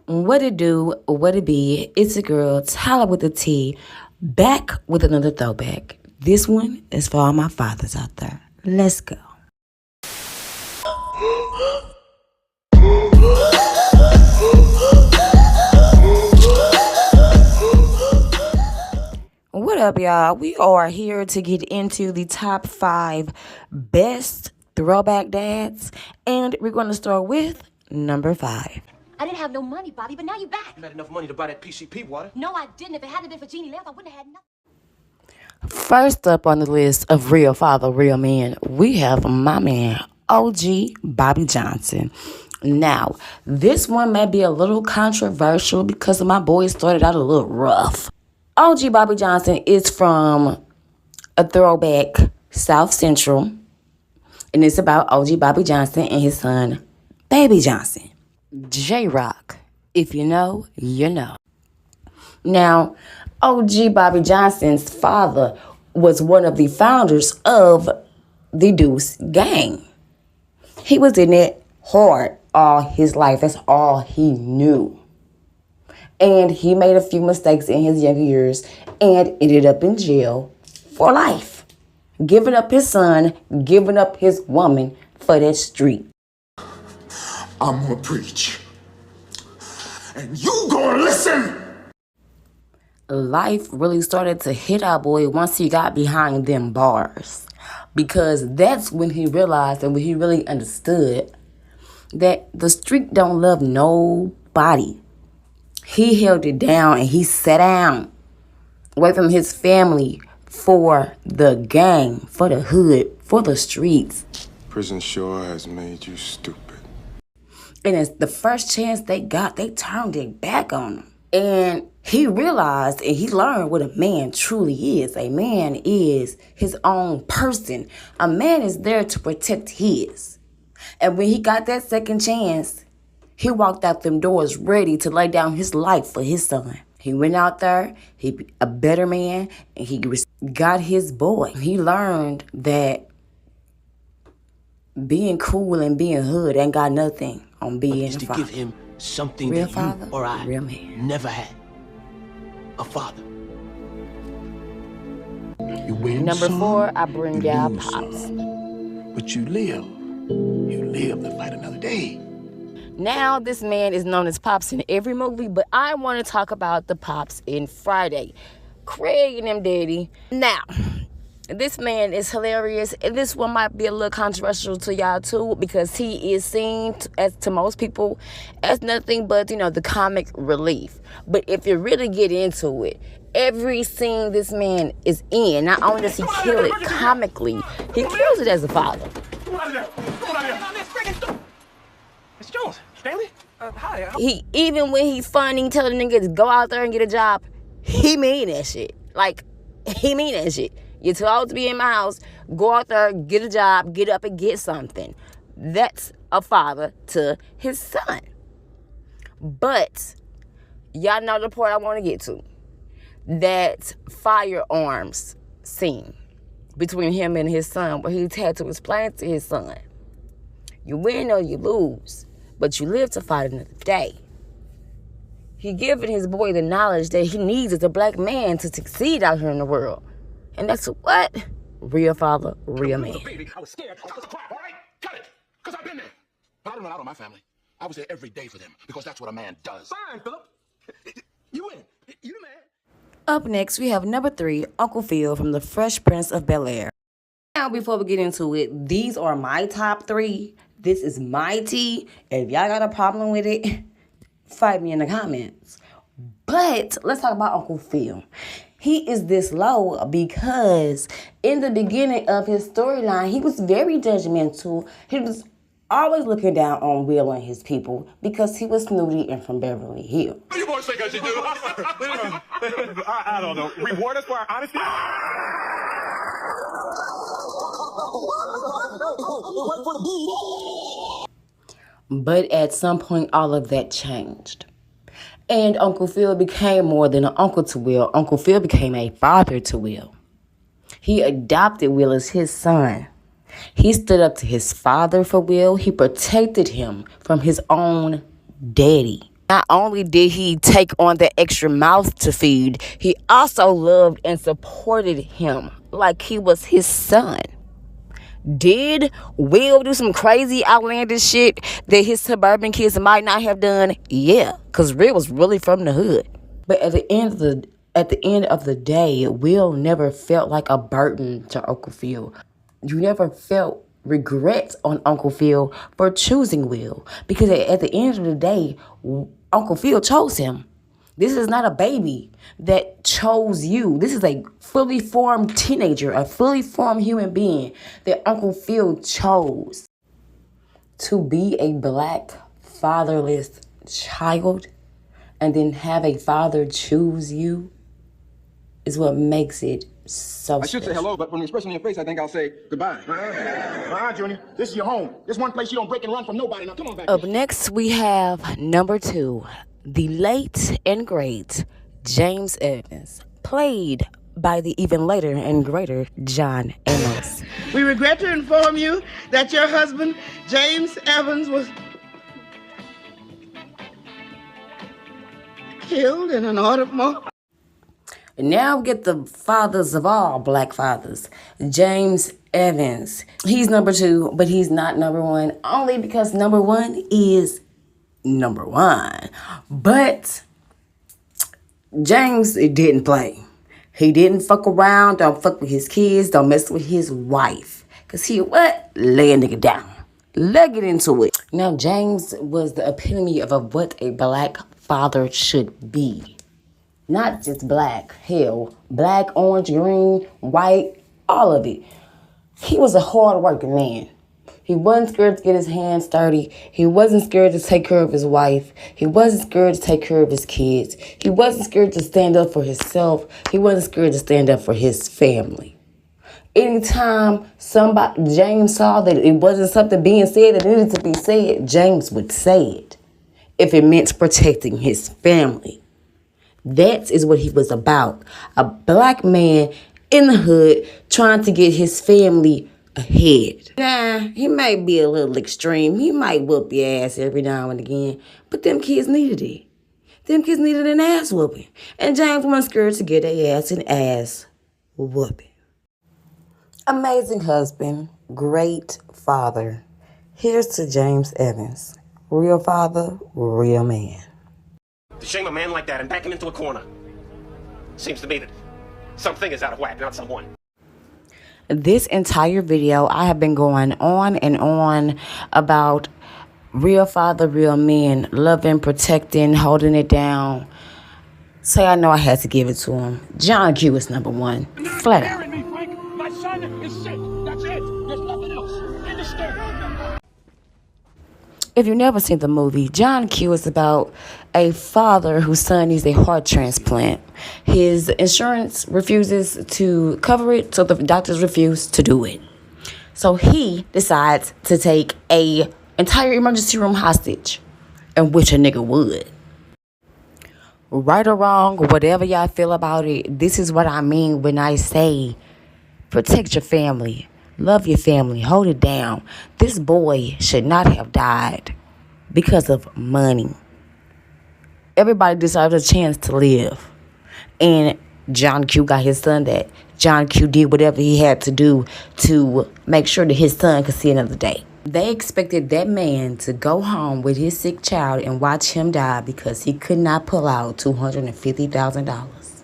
What it do, what it be, it's a girl, Tyler with a T, back with another throwback. This one is for all my fathers out there. Let's go. What up, y'all? We are here to get into the top 5 best throwback dads, and we're going to start with number 5. I didn't have no money, Bobby, but now you're back. You had enough money to buy that PCP water. No, I didn't. If it hadn't been for Jeannie Left, I wouldn't have had nothing. First up on the list of real father, real man, we have my man, OG Bobby Johnson. Now, this one may be a little controversial because my boy started out a little rough. OG Bobby Johnson is from a throwback South Central, and it's about OG Bobby Johnson and his son, Baby Johnson. J-Rock. If you know, you know. Now, OG Bobby Johnson's father was one of the founders of the Deuce Gang. He was in it hard all his life. That's all he knew. And he made a few mistakes in his younger years and ended up in jail for life. Giving up his son, giving up his woman for that street. I'm gonna preach. And you gonna listen! Life really started to hit our boy once he got behind them bars. Because that's when he realized and when he really understood that the street don't love nobody. He held it down and he sat down away from his family for the gang, for the hood, for the streets. Prison sure has made you stupid. And it's the first chance they got, they turned it back on him. And he realized and he learned what a man truly is. A man is his own person. A man is there to protect his. And when he got that second chance, he walked out them doors ready to lay down his life for his son. He went out there, he a better man, and he got his boy. He learned that being cool and being hood ain't got nothing on being a to father. give him something Real that father, you or I real man. never had. A father. You win Number some, 4, I bring you y'all lose Pops. some. But you live. You live to fight another day. Now this man is known as Pops in every movie, but I want to talk about the Pops in Friday. Craig and them daddy. Now, this man is hilarious, and this one might be a little controversial to y'all too, because he is seen as to most people as nothing but, the comic relief. But if you really get into it, every scene this man is in, not only does he kill it comically, he kills it as a father. Come on out of there! Come on out of there! It's Jones. Stanley? Hi. He, even when he's funny, telling niggas to go out there and get a job, he mean that shit. Like, he mean that shit. You're too old to be in my house. Go out there, get a job, get up and get something. That's a father to his son. But y'all know the part I want to get to. That firearms scene between him and his son, where he had to explain to his son, you win or you lose, but you live to fight another day. He giving his boy the knowledge that he needs as a black man to succeed out here in the world. And that's what? Real father, real man. Baby, I was scared. I was crap, all right? Cut it. Because I've been there. But I don't run out on my family. I was there every day for them because that's what a man does. Fine, Philip. You win. You the man. Up next, we have number 3, Uncle Phil from The Fresh Prince of Bel-Air. Now, before we get into it, these are my top 3. This is my tea. If y'all got a problem with it, fight me in the comments. But let's talk about Uncle Phil. He is this low because in the beginning of his storyline, he was very judgmental. He was always looking down on Will and his people because he was snooty and from Beverly Hills. What do you boys think I should do? I don't know. Reward us for our honesty? But at some point, all of that changed. And Uncle Phil became more than an uncle to Will. Uncle Phil became a father to Will. He adopted Will as his son. He stood up to his father for Will. He protected him from his own daddy. Not only did he take on the extra mouth to feed, he also loved and supported him like he was his son. Did Will do some crazy outlandish shit that his suburban kids might not have done? Yeah, because Will was really from the hood. But at the end of the day, Will never felt like a burden to Uncle Phil. You never felt regret on Uncle Phil for choosing Will, because at the end of the day, Uncle Phil chose him. This is not a baby that chose you. This is a fully formed teenager, a fully formed human being that Uncle Phil chose. To be a black fatherless child and then have a father choose you is what makes it so I should say hello, but from the expression on your face, I think I'll say goodbye. Junior. This is your home. This one place you don't break and run from nobody. Now, come on back. Up next, we have number 2, the late and great James Evans, played by the even later and greater John Amos. We regret to inform you that your husband, James Evans, was killed in an automobile. Now get the fathers of all black fathers, James Evans. He's number 2, but he's not number 1, only because number 1 is number 1. But James didn't play. He didn't fuck around. Don't fuck with his kids. Don't mess with his wife. Because he what? Lay a nigga down. Let's get into it. Now, James was the epitome of what a black father should be. Not just black. Hell, black, orange, green, white, all of it. He was a hard-working man. He wasn't scared to get his hands dirty. He wasn't scared to take care of his wife. He wasn't scared to take care of his kids. He wasn't scared to stand up for himself. He wasn't scared to stand up for his family. Anytime James saw that it wasn't something being said that needed to be said, James would say it if it meant protecting his family. That is what he was about. A black man in the hood trying to get his family ahead. Nah, he might be a little extreme. He might whoop your ass every now and again. But them kids needed it. Them kids needed an ass whooping. And James wasn't scared to get their ass an ass whooping. Amazing husband. Great father. Here's to James Evans. Real father, real man. To shame a man like that and back him into a corner. Seems to me that something is out of whack, not someone. This entire video, I have been going on and on about real father, real men, loving, protecting, holding it down. So I know I had to give it to him. John Q is number 1. Flat out. Me, Frank. My son is sick. That's it. There's nothing else. Understand? If you've never seen the movie, John Q is about a father whose son needs a heart transplant. His insurance refuses to cover it, so the doctors refuse to do it. So he decides to take a entire emergency room hostage, and which a nigga would. Right or wrong, whatever y'all feel about it, this is what I mean when I say protect your family. Love your family. Hold it down. This boy should not have died because of money. Everybody deserves a chance to live. And John Q got his son that. John Q did whatever he had to do to make sure that his son could see another day. They expected that man to go home with his sick child and watch him die because he could not pull out $250,000.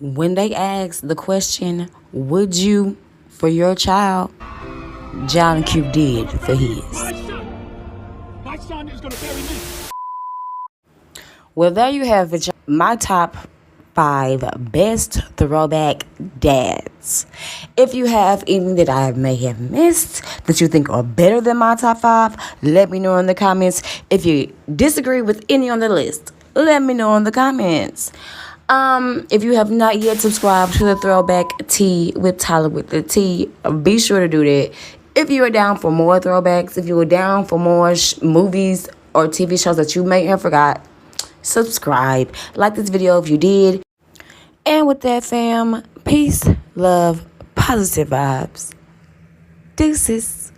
When they asked the question, would you for your child, John Q did for his. My son is going to bury me. Well, there you have it. My top 5 best throwback dads. If you have any that I may have missed that you think are better than my top 5, let me know in the comments. If you disagree with any on the list, let me know in the comments. If you have not yet subscribed to the Throwback Tea with Tyler with the T, be sure to do that. If you are down for more throwbacks, if you are down for more movies or TV shows that you may have forgot, subscribe. Like this video if you did. And with that, fam, peace, love, positive vibes. Deuces.